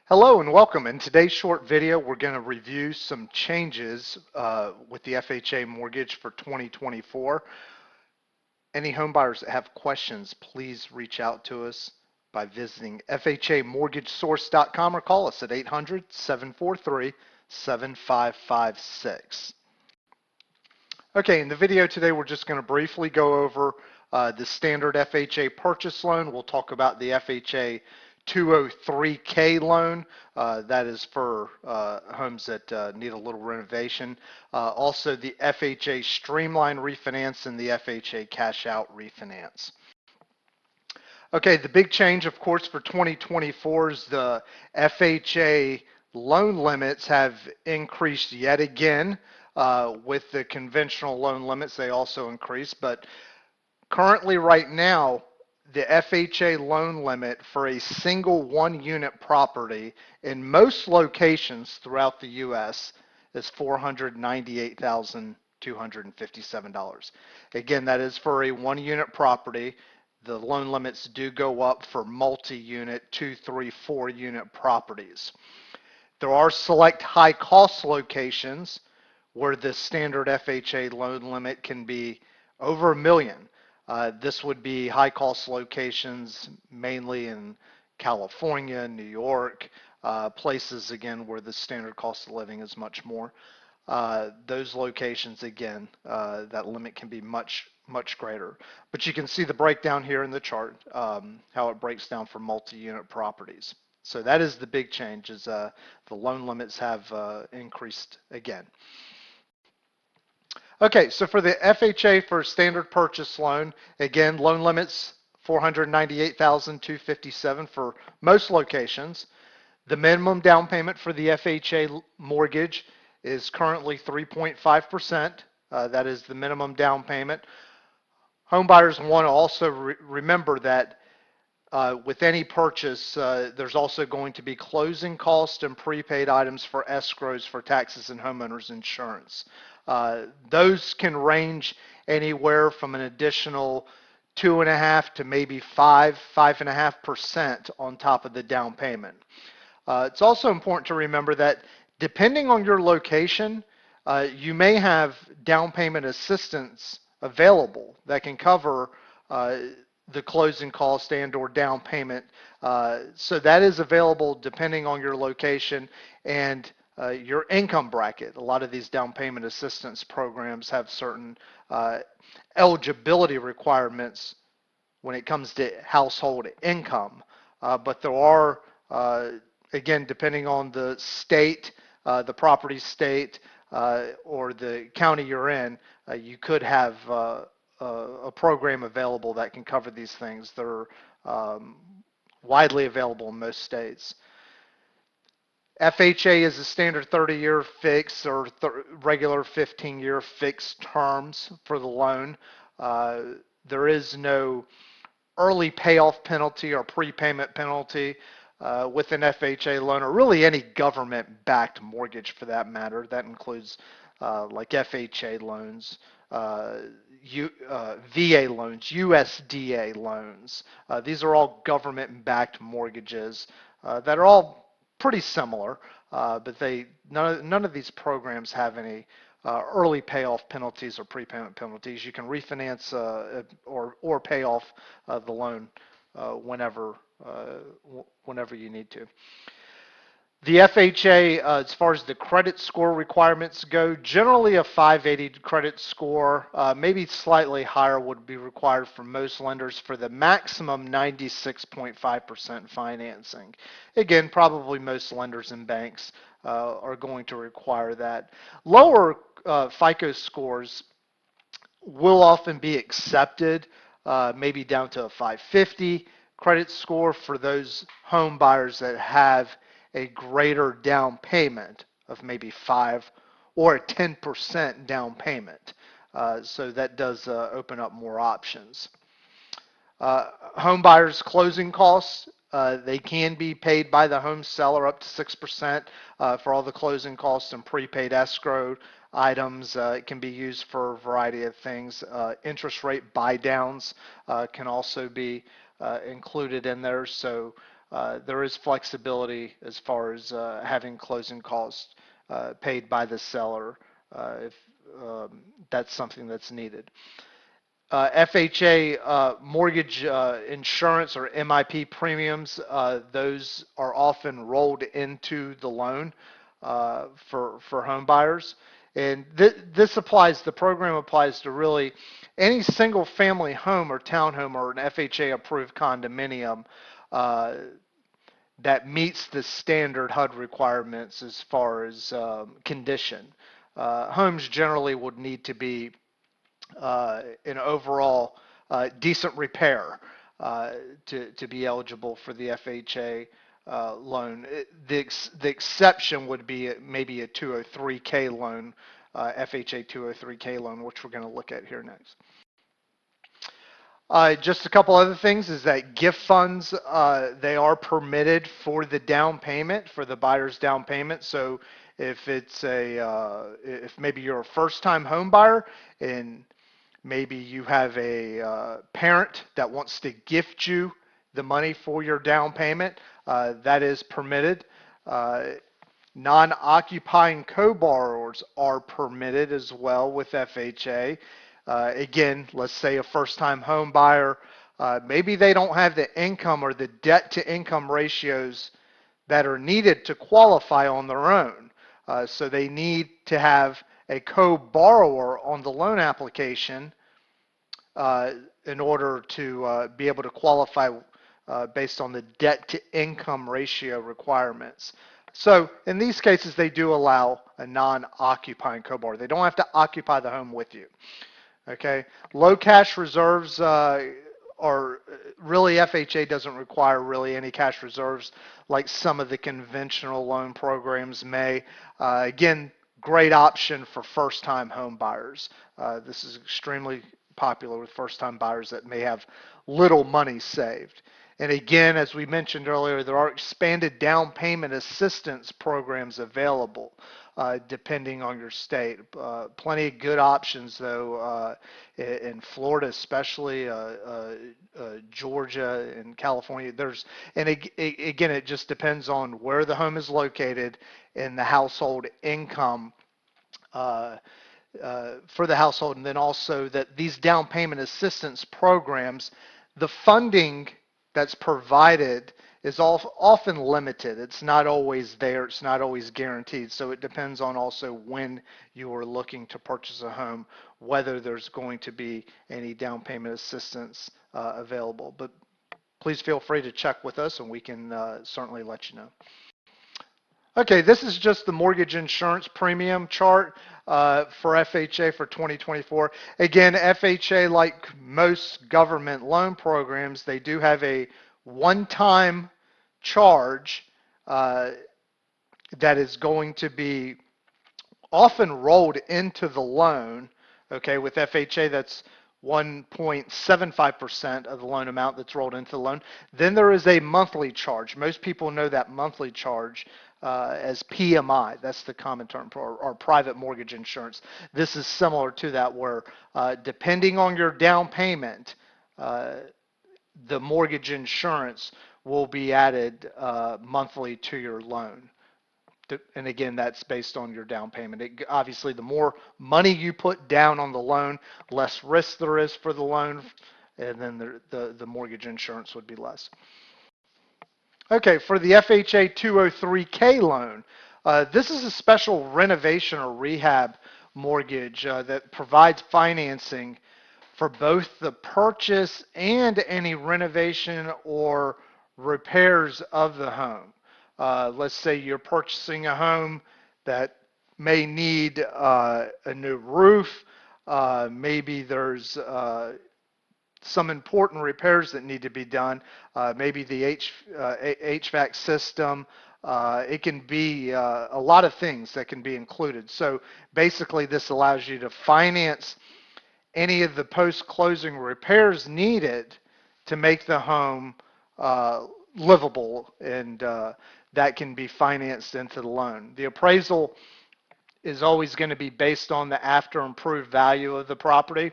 Hello and welcome. In today's short video, we're going to review some changes with the FHA mortgage for 2024. Any homebuyers that have questions, please reach out to us by visiting FHAMortgageSource.com or call us at 800-743-7556. Okay, in the video today, we're just going to briefly go over the standard FHA purchase loan. We'll talk about the FHA 203K loan. That is for homes that need a little renovation. Also, the FHA Streamline refinance and the FHA cash out refinance. Okay, the big change, of course, for 2024 is the FHA loan limits have increased yet again. With the conventional loan limits, they also increased. But currently, right now, the FHA loan limit for a single one-unit property in most locations throughout the U.S. is $498,257. Again, that is for a one-unit property. The loan limits do go up for multi-unit, 2, 3, 4-unit properties. There are select high-cost locations where the standard FHA loan limit can be over $1 million. This would be high-cost locations mainly in California, New York, places again where the standard cost of living is much more. Those locations again, that limit can be much greater. But you can see the breakdown here in the chart, how it breaks down for multi-unit properties. So that is the big change, is the loan limits have increased again. Okay, so for the FHA for standard purchase loan, again, loan limits $498,257 for most locations. The minimum down payment for the FHA mortgage is currently 3.5%. That is the minimum down payment. Homebuyers want to also remember that with any purchase, there's also going to be closing costs and prepaid items for escrows for taxes and homeowners insurance. Those can range anywhere from an additional 2.5 to maybe 5.5% on top of the down payment. It's also important to remember that depending on your location, you may have down payment assistance available that can cover the closing cost and or down payment. So that is available depending on your location and your income bracket. A lot of these down payment assistance programs have certain eligibility requirements when it comes to household income. But there are, again, depending on the state, the property state, or the county you're in, you could have a program available that can cover these things. They're widely available in most states. FHA is a standard 30-year fix or regular 15-year fixed terms for the loan. There is no early payoff penalty or prepayment penalty with an FHA loan, or really any government-backed mortgage for that matter. That includes like FHA loans, VA loans, USDA loans. These are all government-backed mortgages that are all pretty similar, but none of these programs have any early payoff penalties or prepayment penalties. You can refinance or pay off the loan whenever you need to. The FHA, as far as the credit score requirements go, generally a 580 credit score, maybe slightly higher would be required for most lenders for the maximum 96.5% financing. Again, probably most lenders and banks are going to require that. Lower FICO scores will often be accepted, maybe down to a 550 credit score for those home buyers that have a greater down payment of maybe 5 or a 10% down payment. So that does open up more options. Home buyers' closing costs, they can be paid by the home seller up to 6% for all the closing costs and prepaid escrow items. It can be used for a variety of things. Interest rate buy downs can also be included in there. So there is flexibility as far as having closing costs paid by the seller if that's something that's needed. FHA mortgage insurance or MIP premiums, those are often rolled into the loan for home buyers. And this applies, the program applies to really any single family home or townhome or an FHA approved condominium uh, that meets the standard HUD requirements as far as condition. Homes generally would need to be in overall decent repair uh, to be eligible for the FHA loan. The exception would be maybe a 203K loan, FHA 203K loan, which we're going to look at here next. Just a couple other things is that gift funds, they are permitted for the down payment, for the buyer's down payment. So if maybe you're a first-time home buyer and maybe you have a parent that wants to gift you the money for your down payment. That is permitted. Uh, Non-occupying co-borrowers are permitted as well with FHA. Again, let's say a first-time home buyer, maybe they don't have the income or the debt-to-income ratios that are needed to qualify on their own. So they need to have a co-borrower on the loan application uh, in order to be able to qualify based on the debt to income ratio requirements. So in these cases, they do allow a non-occupying co-borrower. They don't have to occupy the home with you. Okay, low cash reserves are really FHA doesn't require really any cash reserves like some of the conventional loan programs may. Again, great option for first-time home buyers. This is extremely popular with first-time buyers that may have little money saved. And again, as we mentioned earlier, there are expanded down payment assistance programs available depending on your state. Plenty of good options though in Florida, especially Georgia and California. Again, it just depends on where the home is located and the household income for the household, and then also that these down payment assistance programs, the funding that's provided is often limited. It's not always there. It's not always guaranteed. So it depends on also when you are looking to purchase a home, whether there's going to be any down payment assistance available. But please feel free to check with us and we can certainly let you know. Okay, this is just the mortgage insurance premium chart for FHA for 2024. Again, FHA, like most government loan programs, they do have a one-time charge uh, that is going to be often rolled into the loan. Okay, with FHA, that's 1.75% of the loan amount that's rolled into the loan. Then there is a monthly charge. Most people know that monthly charge as PMI. That's the common term for or private mortgage insurance. This is similar to that where depending on your down payment, uh, the mortgage insurance will be added monthly to your loan. And again, that's based on your down payment. Obviously, the more money you put down on the loan, less risk there is for the loan, and then the mortgage insurance would be less. Okay, for the FHA 203K loan, this is a special renovation or rehab mortgage that provides financing for both the purchase and any renovation or repairs of the home. Let's say you're purchasing a home that may need a new roof. Maybe there's some important repairs that need to be done. Maybe the HVAC system. It can be a lot of things that can be included. So basically, this allows you to finance any of the post-closing repairs needed to make the home livable, and that can be financed into the loan. The appraisal is always going to be based on the after improved value of the property.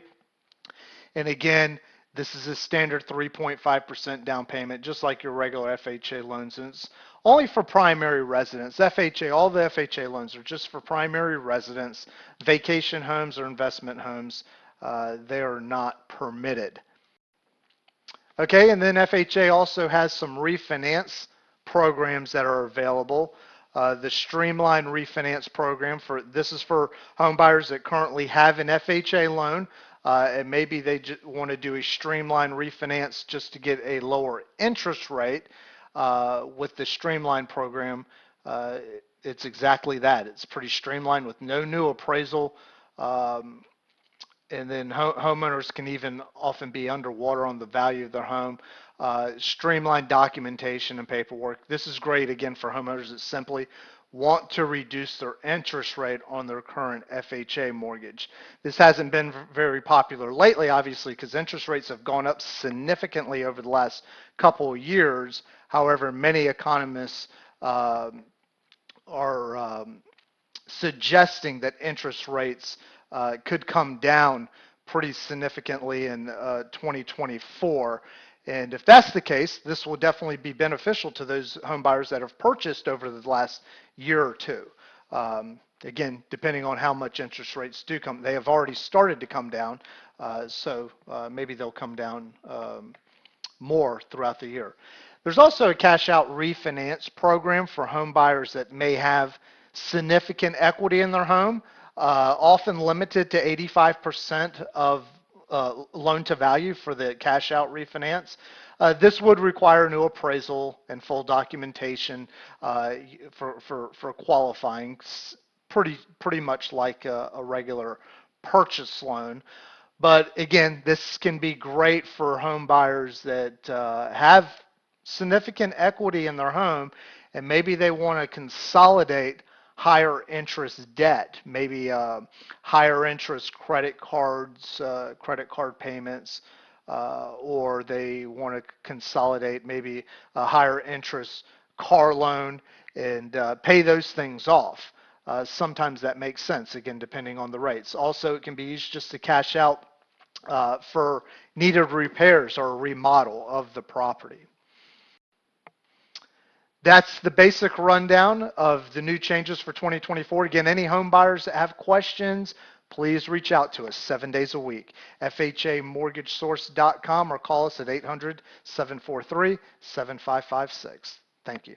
And again, This is a standard 3.5% down payment, just like your regular FHA loans. And it's only for primary residents. FHA, all the FHA loans are just for primary residents. Vacation homes or investment homes, they are not permitted. Okay, and then FHA also has some refinance programs that are available. The Streamline Refinance Program, this is for home buyers that currently have an FHA loan, and maybe they want to do a Streamline refinance just to get a lower interest rate. With the Streamline program, uh, it's exactly that. It's pretty streamlined with no new appraisal. Um, and then homeowners can even often be underwater on the value of their home. Streamlined documentation and paperwork. This is great again for homeowners that simply want to reduce their interest rate on their current FHA mortgage. This hasn't been very popular lately, obviously, because interest rates have gone up significantly over the last couple of years. However, many economists are suggesting that interest rates could come down pretty significantly in 2024. And if that's the case, this will definitely be beneficial to those home buyers that have purchased over the last year or two. Again, depending on how much interest rates do come, they have already started to come down, so maybe they'll come down more throughout the year. There's also a cash out refinance program for home buyers that may have significant equity in their home, often limited to 85% of loan to value for the cash out refinance. This would require new appraisal and full documentation for qualifying, pretty much like a regular purchase loan. But again, this can be great for home buyers that have significant equity in their home and maybe they want to consolidate higher interest debt, maybe higher interest credit cards, credit card payments, or they want to consolidate maybe a higher interest car loan and pay those things off. Sometimes that makes sense, again, depending on the rates. Also, it can be used just to cash out for needed repairs or remodel of the property. That's the basic rundown of the new changes for 2024. Again, any home buyers that have questions, please reach out to us 7 days a week. FHAmortgagesource.com or call us at 800-743-7556. Thank you.